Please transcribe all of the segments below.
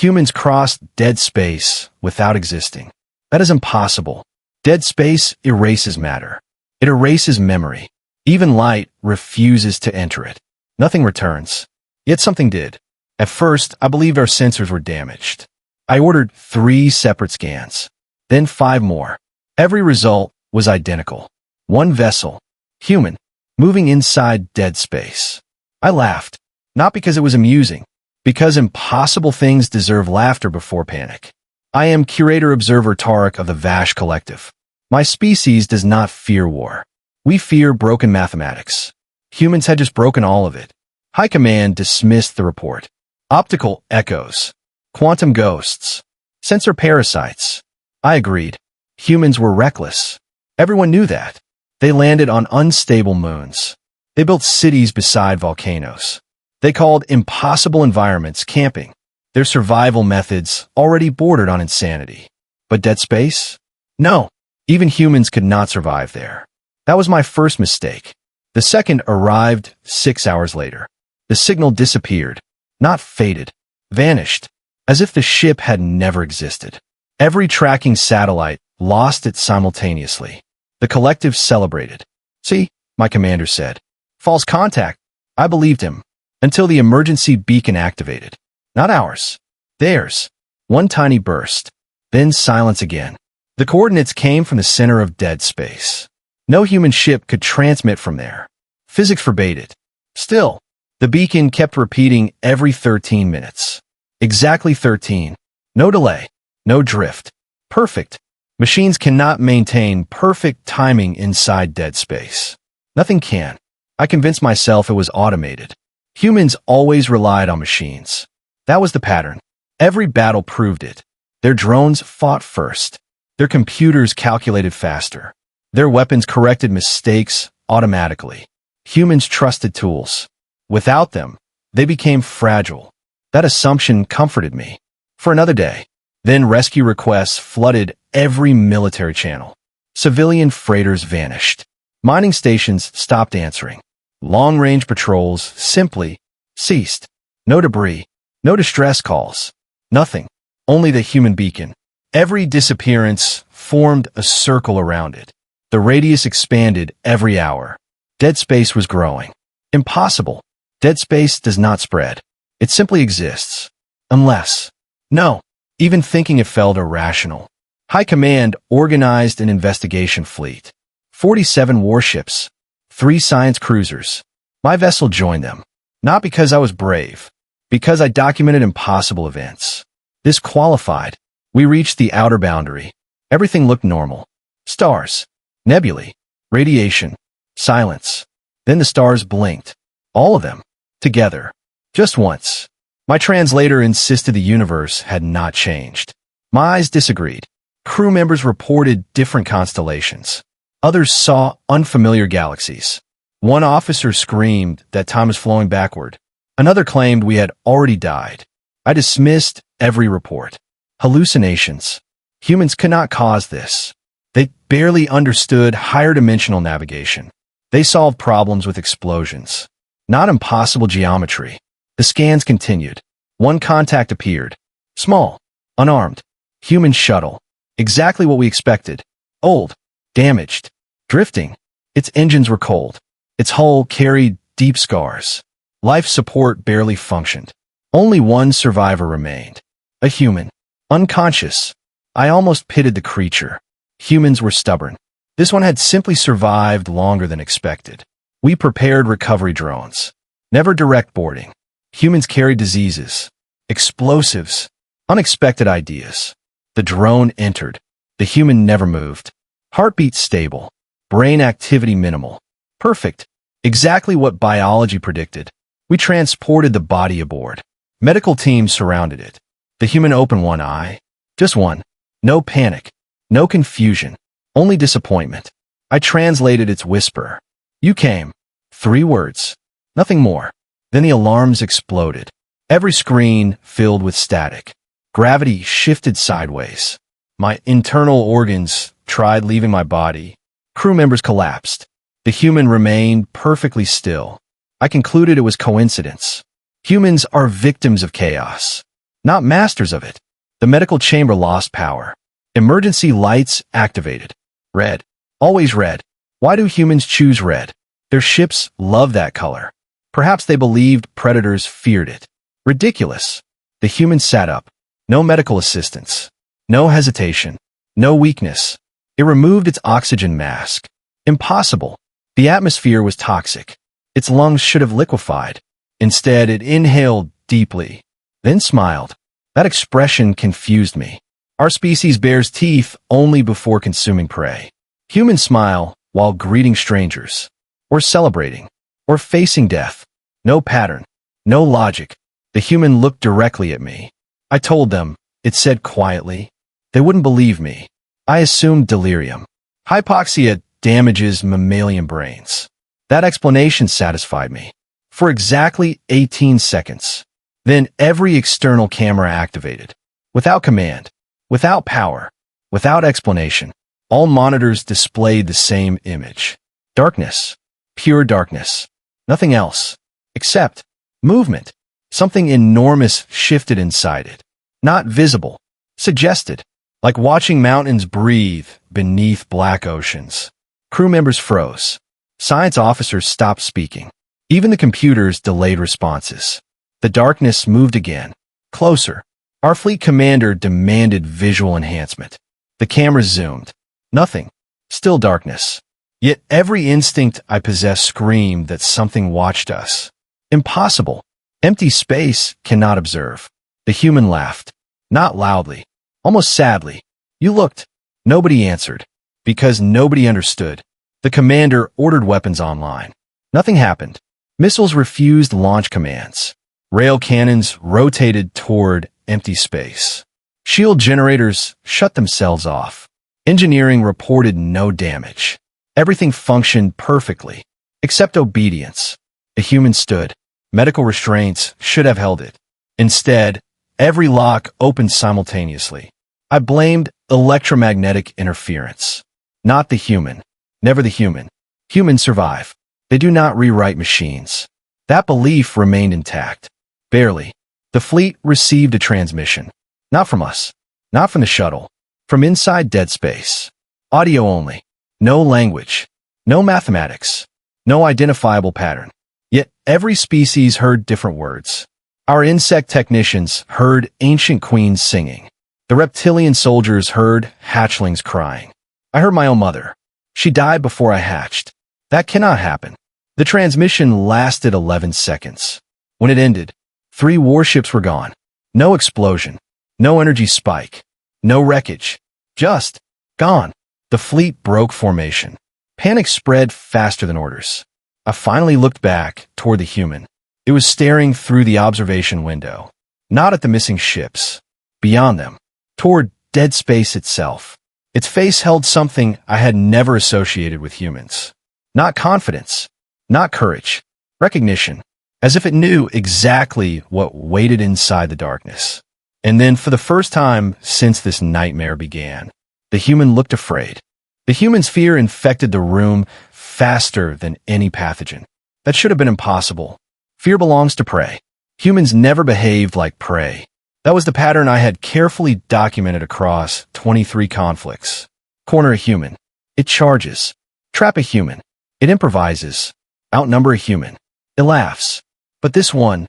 Humans crossed dead space without existing. That is impossible. Dead space erases matter. It erases memory. Even light refuses to enter it. Nothing returns. Yet something did. At first, I believed our sensors were damaged. I ordered 3 separate scans, then 5 more. Every result was identical. One vessel, human, moving inside dead space. I laughed, not because it was amusing, because impossible things deserve laughter before panic. I am Curator-Observer Tarek of the Vash Collective. My species does not fear war. We fear broken mathematics. Humans had just broken all of it. High Command dismissed the report. Optical echoes. Quantum ghosts. Sensor parasites. I agreed. Humans were reckless. Everyone knew that. They landed on unstable moons. They built cities beside volcanoes. They called impossible environments camping. Their survival methods already bordered on insanity. But dead space? No. Even humans could not survive there. That was my first mistake. The second arrived 6 hours later. The signal disappeared. Not faded. Vanished. As if the ship had never existed. Every tracking satellite lost it simultaneously. The collective celebrated. See, my commander said. False contact. I believed him. Until the emergency beacon activated. Not ours. Theirs. One tiny burst. Then silence again. The coordinates came from the center of dead space. No human ship could transmit from there. Physics forbade it. Still, the beacon kept repeating every 13 minutes. Exactly 13. No delay. No drift. Perfect. Machines cannot maintain perfect timing inside dead space. Nothing can. I convinced myself it was automated. Humans always relied on machines. That was the pattern. Every battle proved it. Their drones fought first. Their computers calculated faster. Their weapons corrected mistakes automatically. Humans trusted tools. Without them, they became fragile. That assumption comforted me. For another day. Then rescue requests flooded every military channel. Civilian freighters vanished. Mining stations stopped answering. Long-range patrols simply ceased. No debris. No distress calls. Nothing. Only the human beacon. Every disappearance formed a circle around it. The radius expanded every hour. Dead space was growing. Impossible. Dead space does not spread. It simply exists. Unless. No. Even thinking it felt irrational. High Command organized an investigation fleet. 47 warships. 3 science cruisers. My vessel joined them. Not because I was brave. Because I documented impossible events. This qualified. We reached the outer boundary. Everything looked normal. Stars. Nebulae. Radiation. Silence. Then the stars blinked. All of them. Together. Just once. My translator insisted the universe had not changed. My eyes disagreed. Crew members reported different constellations. Others saw unfamiliar galaxies. One officer screamed that time was flowing backward. Another claimed we had already died. I dismissed every report. Hallucinations. Humans could not cause this. They barely understood higher dimensional navigation. They solved problems with explosions. Not impossible geometry. The scans continued. One contact appeared. Small. Unarmed. Human shuttle. Exactly what we expected. Old. Damaged. Drifting. Its engines were cold. Its hull carried deep scars. Life support barely functioned. Only one survivor remained. A human. Unconscious. I almost pitied the creature. Humans were stubborn. This one had simply survived longer than expected. We prepared recovery drones. Never direct boarding. Humans carried diseases. Explosives. Unexpected ideas. The drone entered. The human never moved. Heartbeat stable. Brain activity minimal. Perfect. Exactly what biology predicted. We transported the body aboard. Medical teams surrounded it. The human opened one eye. Just one. No panic. No confusion. Only disappointment. I translated its whisper. You came. 3 words. Nothing more. Then the alarms exploded. Every screen filled with static. Gravity shifted sideways. My internal organs tried leaving my body. Crew members collapsed. The human remained perfectly still. I concluded it was coincidence. Humans are victims of chaos. not masters of it. The medical chamber lost power. Emergency lights activated. Red. Always red. Why do humans choose red? Their ships love that color. Perhaps they believed predators feared it. Ridiculous. The human sat up. No medical assistance. No hesitation. No weakness. It removed its oxygen mask. Impossible. The atmosphere was toxic. Its lungs should have liquefied. Instead, it inhaled deeply, then smiled. That expression confused me. Our species bares teeth only before consuming prey. Humans smile while greeting strangers, or celebrating, or facing death. No pattern, no logic. The human looked directly at me. I told them, it said quietly. They wouldn't believe me. I assumed delirium. Hypoxia damages mammalian brains. That explanation satisfied me. For exactly 18 seconds. Then every external camera activated. Without command, without power, without explanation, all monitors displayed the same image. Darkness. Pure darkness. Nothing else. Except movement. Something enormous shifted inside it. Not visible. Suggested. Like watching mountains breathe beneath black oceans. Crew members froze. Science officers stopped speaking. Even the computers delayed responses. The darkness moved again. Closer. Our fleet commander demanded visual enhancement. The cameras zoomed. Nothing. Still darkness. Yet every instinct I possessed screamed that something watched us. Impossible. Empty space cannot observe. The human laughed. Not loudly. Almost sadly. You looked. Nobody answered. Because nobody understood. The commander ordered weapons online. Nothing happened. Missiles refused launch commands. Rail cannons rotated toward empty space. Shield generators shut themselves off. Engineering reported no damage. Everything functioned perfectly, except obedience. The human stood. Medical restraints should have held it. Instead, every lock opened simultaneously. I blamed electromagnetic interference. Not the human. Never the human. Humans survive. They do not rewrite machines. That belief remained intact. Barely. The fleet received a transmission. Not from us. Not from the shuttle. From inside dead space. Audio only. No language. No mathematics. No identifiable pattern. Yet every species heard different words. Our insect technicians heard ancient queens singing. The reptilian soldiers heard hatchlings crying. I heard my own mother. She died before I hatched. That cannot happen. The transmission lasted 11 seconds. When it ended, 3 warships were gone. No explosion. No energy spike. No wreckage. Just gone. The fleet broke formation. Panic spread faster than orders. I finally looked back toward the human. It was staring through the observation window. Not at the missing ships. Beyond them. Toward dead space itself. Its face held something I had never associated with humans. Not confidence. Not courage. Recognition. As if it knew exactly what waited inside the darkness. And then, for the first time since this nightmare began, the human looked afraid. The human's fear infected the room faster than any pathogen. That should have been impossible. Fear belongs to prey. Humans never behaved like prey. That was the pattern I had carefully documented across 23 conflicts. Corner a human. It charges. Trap a human. It improvises. Outnumber a human. It laughs. But this one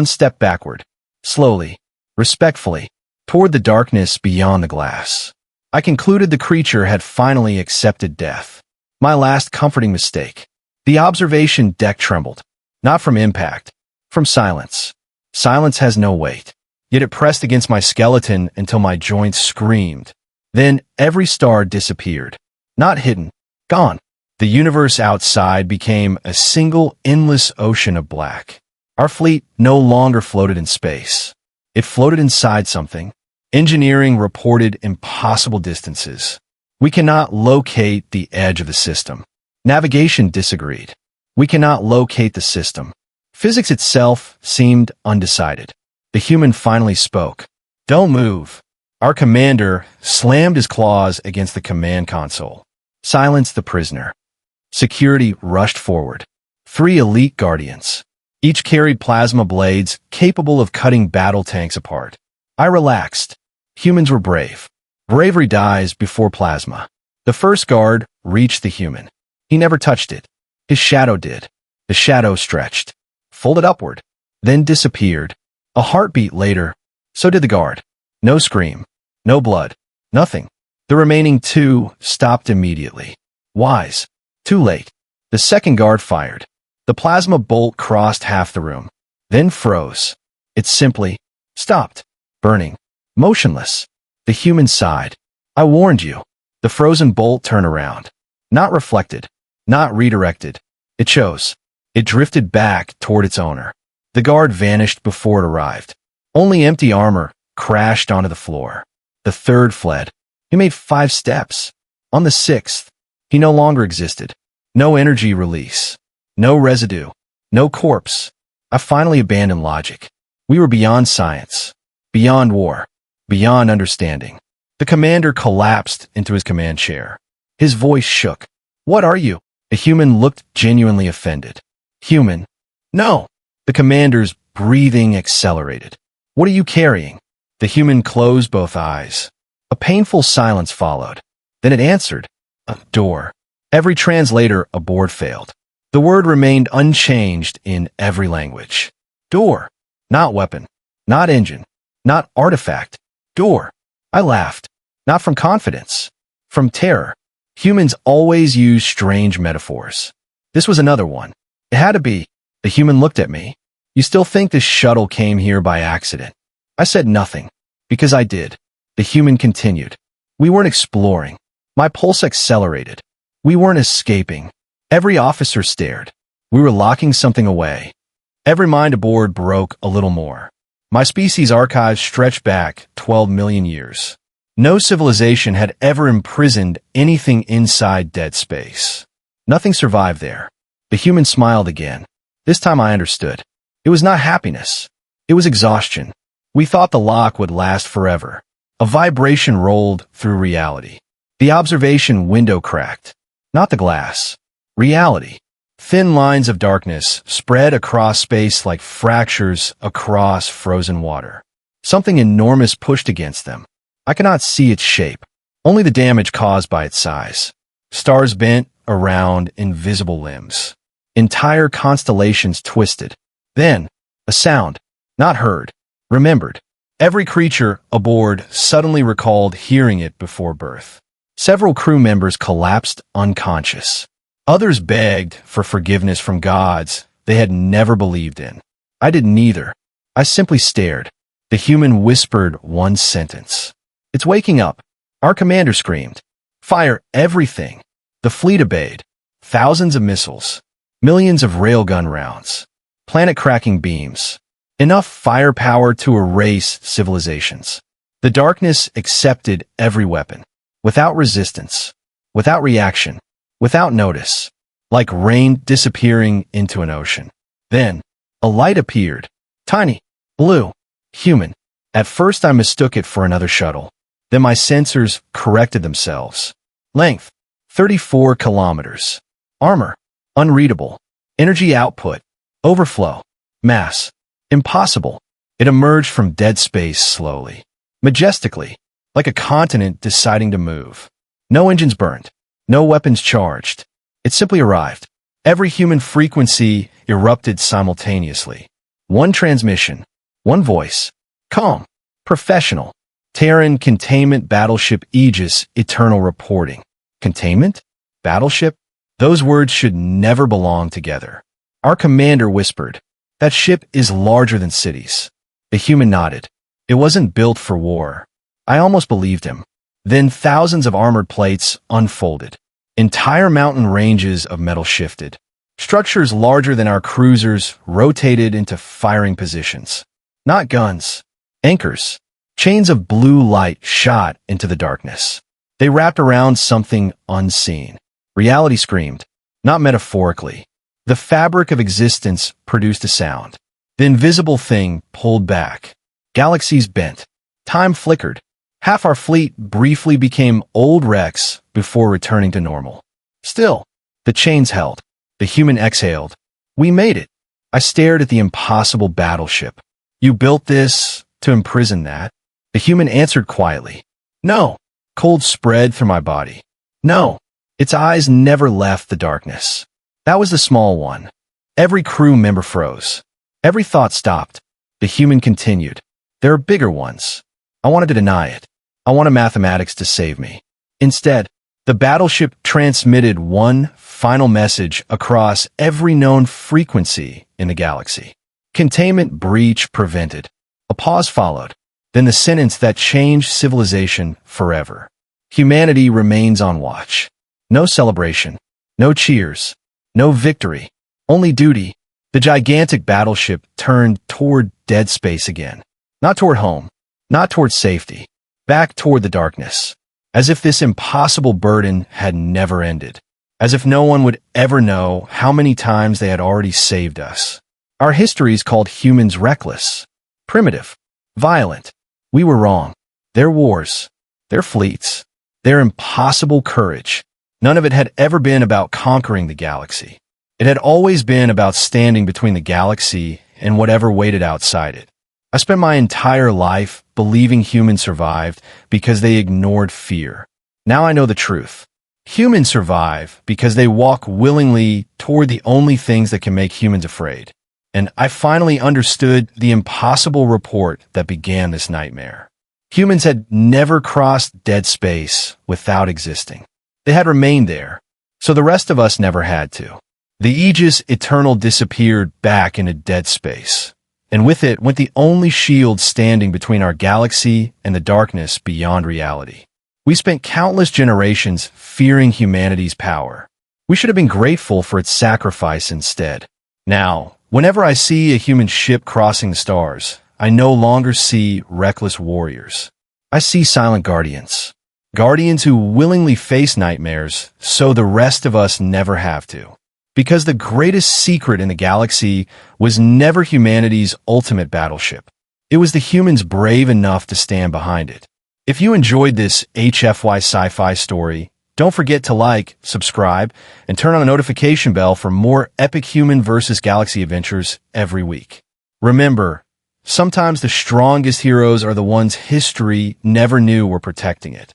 stepped backward. Slowly. Respectfully. Toward the darkness beyond the glass. I concluded the creature had finally accepted death. My last comforting mistake. The observation deck trembled. Not from impact. From silence. Silence has no weight. Yet it pressed against my skeleton until my joints screamed. Then every star disappeared. Not hidden. Gone. The universe outside became a single endless ocean of black. Our fleet no longer floated in space. It floated inside something. Engineering reported impossible distances. We cannot locate the edge of the system. Navigation disagreed. We cannot locate the system. Physics itself seemed undecided. The human finally spoke. Don't move. Our commander slammed his claws against the command console. Silence the prisoner. Security rushed forward. 3 elite guardians. Each carried plasma blades capable of cutting battle tanks apart. I relaxed. Humans were brave. Bravery dies before plasma. The first guard reached the human. He never touched it. His shadow did. The shadow stretched, folded upward, then disappeared. A heartbeat later, so did the guard. No scream, no blood, nothing. The remaining two stopped immediately. Wise. Too late. The second guard fired. The plasma bolt crossed half the room, then froze. It simply stopped, burning, motionless. The human sighed. I warned you. The frozen bolt turned around. Not reflected, not redirected. It chose. It drifted back toward its owner. The guard vanished before it arrived. Only empty armor crashed onto the floor. The third fled. He made 5 steps. On the 6th, he no longer existed. No energy release. No residue. No corpse. I finally abandoned logic. We were beyond science. Beyond war. Beyond understanding. The commander collapsed into his command chair. His voice shook. What are you? The human looked genuinely offended. Human? No. The commander's breathing accelerated. What are you carrying? The human closed both eyes. A painful silence followed. Then it answered. A door. Every translator aboard failed. The word remained unchanged in every language. Door. Not weapon. Not engine. Not artifact. Door. I laughed. Not from confidence. From terror. Humans always use strange metaphors. This was another one. It had to be. The human looked at me. You still think this shuttle came here by accident? I said nothing. Because I did. The human continued. We weren't exploring. My pulse accelerated. We weren't escaping. Every officer stared. We were locking something away. Every mind aboard broke a little more. My species' archives stretched back 12 million years. No civilization had ever imprisoned anything inside dead space. Nothing survived there. The human smiled again. This time I understood. It was not happiness. It was exhaustion. We thought the lock would last forever. A vibration rolled through reality. The observation window cracked. Not the glass. Reality. Thin lines of darkness spread across space like fractures across frozen water. Something enormous pushed against them. I cannot see its shape, only the damage caused by its size. Stars bent around invisible limbs. Entire constellations twisted. Then, a sound, not heard, remembered. Every creature aboard suddenly recalled hearing it before birth. Several crew members collapsed unconscious. Others begged for forgiveness from gods they had never believed in. I did neither. I simply stared. The human whispered one sentence. It's waking up. Our commander screamed. Fire everything. The fleet obeyed. Thousands of missiles. Millions of railgun rounds. Planet-cracking beams. Enough firepower to erase civilizations. The darkness accepted every weapon. Without resistance. Without reaction. Without notice. Like rain disappearing into an ocean. Then, a light appeared. Tiny. Blue. Human. At first I mistook it for another shuttle. Then my sensors corrected themselves. Length. 34 kilometers. Armor. Unreadable. Energy output. Overflow. Mass. Impossible. It emerged from dead space slowly. Majestically. Like a continent deciding to move. No engines burned. No weapons charged. It simply arrived. Every human frequency erupted simultaneously. One transmission. One voice. Calm. Professional. Terran containment battleship Aegis eternal reporting. Containment? Battleship? Those words should never belong together. Our commander whispered. That ship is larger than cities. The human nodded. It wasn't built for war. I almost believed him. Then thousands of armored plates unfolded. Entire mountain ranges of metal shifted. Structures larger than our cruisers rotated into firing positions. Not guns. Anchors. Chains of blue light shot into the darkness. They wrapped around something unseen. Reality screamed. Not metaphorically. The fabric of existence produced a sound. The invisible thing pulled back. Galaxies bent. Time flickered. Half our fleet briefly became old wrecks before returning to normal. Still, the chains held. The human exhaled. We made it. I stared at the impossible battleship. You built this to imprison that? The human answered quietly. No. Cold spread through my body. No. Its eyes never left the darkness. That was the small one. Every crew member froze. Every thought stopped. The human continued. There are bigger ones. I wanted to deny it. I wanted mathematics to save me. Instead, the battleship transmitted one final message across every known frequency in the galaxy. Containment breach prevented. A pause followed. Then the sentence that changed civilization forever. Humanity remains on watch. No celebration. No cheers. No victory. Only duty. The gigantic battleship turned toward dead space again. Not toward home. Not toward safety. Back toward the darkness. As if this impossible burden had never ended. As if no one would ever know how many times they had already saved us. Our histories called humans reckless, primitive, violent. We were wrong. Their wars, their fleets, their impossible courage. None of it had ever been about conquering the galaxy. It had always been about standing between the galaxy and whatever waited outside it. I spent my entire life believing humans survived because they ignored fear. Now I know the truth. Humans survive because they walk willingly toward the only things that can make humans afraid. And I finally understood the impossible report that began this nightmare. Humans had never crossed dead space without existing. They had remained there, so the rest of us never had to. The Aegis Eternal disappeared back into dead space, and with it went the only shield standing between our galaxy and the darkness beyond reality. We spent countless generations fearing humanity's power. We should have been grateful for its sacrifice instead. Now, whenever I see a human ship crossing the stars, I no longer see reckless warriors. I see silent guardians. Guardians who willingly face nightmares so the rest of us never have to. Because the greatest secret in the galaxy was never humanity's ultimate battleship. It was the humans brave enough to stand behind it. If you enjoyed this HFY Sci-Fi story, don't forget to like, subscribe, and turn on the notification bell for more epic human versus galaxy adventures every week. Remember, sometimes the strongest heroes are the ones history never knew were protecting it.